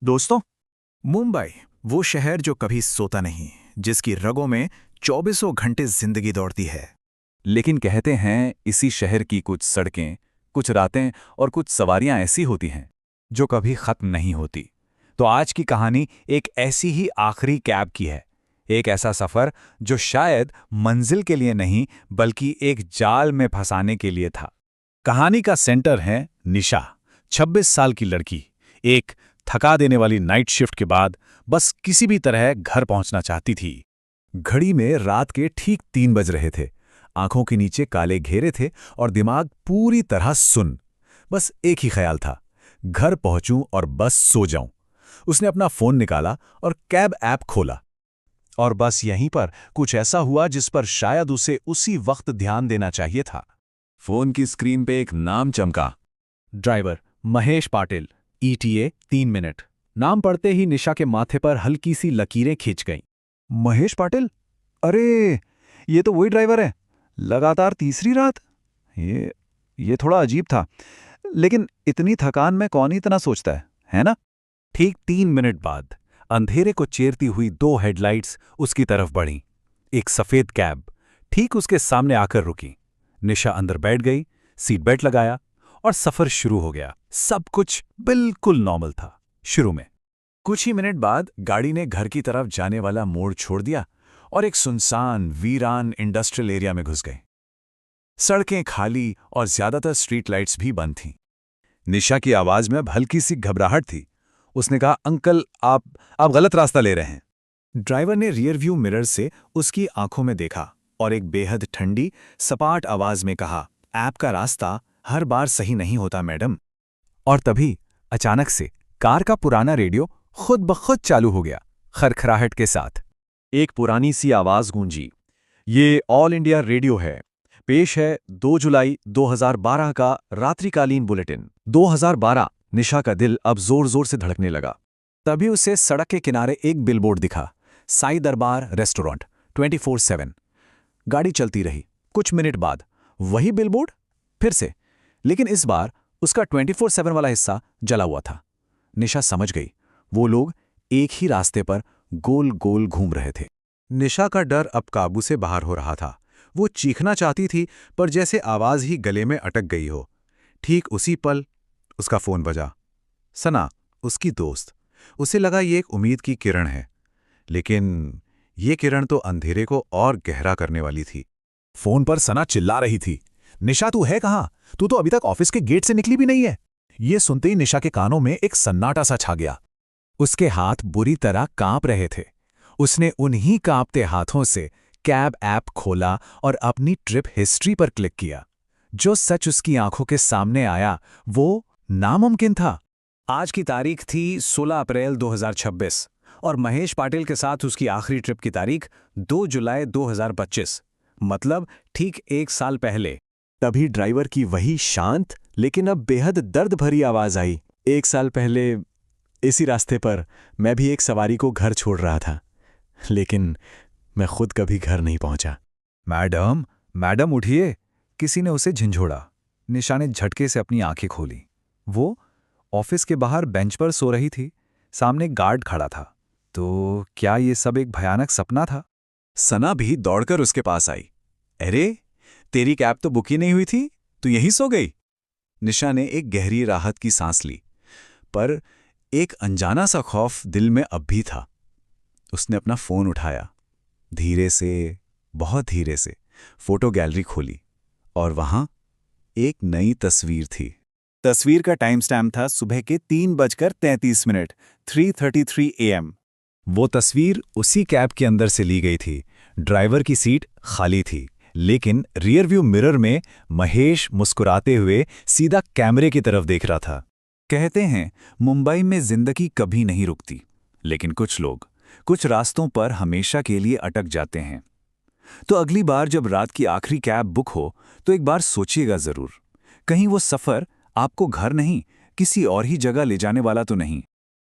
दोस्तों, मुंबई वो शहर जो कभी सोता नहीं, जिसकी रगों में चौबीसों घंटे जिंदगी दौड़ती है। लेकिन कहते हैं इसी शहर की कुछ सड़कें, कुछ रातें और कुछ सवारियां ऐसी होती हैं जो कभी खत्म नहीं होती। तो आज की कहानी एक ऐसी ही आखिरी कैब की है। एक ऐसा सफर जो शायद मंजिल के लिए नहीं बल्कि एक जाल में फंसाने के लिए था। कहानी का सेंटर है निशा, 26 साल की लड़की। एक थका देने वाली नाइट शिफ्ट के बाद बस किसी भी तरह घर पहुंचना चाहती थी। घड़ी में रात के ठीक 3 बज रहे थे। आंखों के नीचे काले घेरे थे और दिमाग पूरी तरह सुन। बस एक ही ख्याल था, घर पहुंचूं और बस सो जाऊं। उसने अपना फोन निकाला और कैब ऐप खोला। और बस यहीं पर कुछ ऐसा हुआ जिस पर शायद उसे उसी वक्त ध्यान देना चाहिए था। फोन की स्क्रीन पे एक नाम चमका। Driver Mahesh Patil, ETA 3 minute. नाम पढ़ते ही निशा के माथे पर हल्की सी लकीरें खिंच गईं। महेश पाटिल? अरे, ये तो वही ड्राइवर है। लगातार तीसरी रात। ये थोड़ा अजीब था। लेकिन इतनी थकान में कौन ही इतना सोचता है ना? ठीक 3 मिनट बाद अंधेरे को चीरती हुई 2 हेडलाइट्स उसकी तरफ बढ़ीं। एक सफेद कैब ठीक उसके सामने आकर रुकी। निशा अंदर बैठ गई, सीट बेल्ट लगाया और सफर शुरू हो गया। सब कुछ बिल्कुल नॉर्मल था शुरू में। कुछ ही मिनट बाद गाड़ी ने घर की तरफ जाने वाला मोड़ छोड़ दिया और एक सुनसान वीरान इंडस्ट्रियल एरिया में घुस गए। सड़कें खाली और ज्यादातर स्ट्रीट लाइट्स भी बंद थीं। निशा की आवाज में अब हल्की सी घबराहट थी। उसने कहा, अंकल, आप गलत रास्ता ले रहे हैं। ड्राइवर ने रियर व्यू मिरर से उसकी आंखों में देखा और एक बेहद ठंडी, सपाट आवाज में कहा, ऐप का रास्ता हर बार सही नहीं होता मैडम। और तभी अचानक से कार का पुराना रेडियो खुद ब खुद चालू हो गया, खरखराहट के साथ। एक पुरानी सी आवाज गूंजी, ये ऑल इंडिया रेडियो है। पेश है 2 जुलाई 2012 का रात्रिकालीन बुलेटिन। 2012। निशा का दिल अब जोर जोर से धड़कने लगा। तभी उसे सड़क के किनारे एक बिलबोर्ड दिखा, साई दरबार रेस्टोरेंट 24/7। गाड़ी चलती रही। कुछ मिनट बाद वही बिलबोर्ड फिर से, लेकिन इस बार उसका 24/7 वाला हिस्सा जला हुआ था। निशा समझ गई, वो लोग एक ही रास्ते पर गोल गोल घूम रहे थे। निशा का डर अब काबू से बाहर हो रहा था। वो चीखना चाहती थी, पर जैसे आवाज ही गले में अटक गई हो। ठीक उसी पल उसका फोन बजा। सना, उसकी दोस्त। उसे लगा ये एक उम्मीद की किरण है, लेकिन ये किरण तो अंधेरे को और गहरा करने वाली थी। फोन पर सना चिल्ला रही थी, निशा, तू है कहाँ? तू तो अभी तक ऑफिस के गेट से निकली भी नहीं है। ये सुनते ही निशा के कानों में एक सन्नाटा सा छा गया। उसके हाथ बुरी तरह कांप रहे थे। उसने उन्हीं कांपते हाथों से कैब ऐप खोला और अपनी ट्रिप हिस्ट्री पर क्लिक किया। जो सच उसकी आंखों के सामने आया वो नामुमकिन था। आज की तारीख थी 16 अप्रैल 2026 और महेश पाटिल के साथ उसकी आखिरी ट्रिप की तारीख 2 जुलाई 2025, मतलब ठीक 1 साल पहले। तभी ड्राइवर की वही शांत लेकिन अब बेहद दर्द भरी आवाज आई। 1 साल पहले इसी रास्ते पर मैं भी एक सवारी को घर छोड़ रहा था, लेकिन मैं खुद कभी घर नहीं पहुंचा। मैडम, मैडम उठिए, किसी ने उसे झंझोड़ा। निशा ने झटके से अपनी आंखें खोली। वो ऑफिस के बाहर बेंच पर सो रही थी। सामने गार्ड खड़ा था। तो क्या ये सब एक भयानक सपना था? सना भी दौड़कर उसके पास आई। अरे, तेरी कैब तो बुक ही नहीं हुई थी, तू यहीं सो गई। निशा ने एक गहरी राहत की सांस ली, पर एक अनजाना सा खौफ दिल में अब भी था। उसने अपना फोन उठाया, धीरे से, बहुत धीरे से फोटो गैलरी खोली और वहां एक नई तस्वीर थी। तस्वीर का टाइम स्टैम्प था सुबह के 3:33, 3:33 AM। वो तस्वीर उसी कैब के अंदर से ली गई थी। ड्राइवर की सीट खाली थी, लेकिन रियर व्यू मिरर में महेश मुस्कुराते हुए सीधा कैमरे की तरफ देख रहा था। कहते हैं मुंबई में जिंदगी कभी नहीं रुकती, लेकिन कुछ लोग कुछ रास्तों पर हमेशा के लिए अटक जाते हैं। तो अगली बार जब रात की आखिरी कैब बुक हो तो एक बार सोचिएगा जरूर, कहीं वो सफर आपको घर नहीं किसी और ही जगह ले जाने वाला तो नहीं।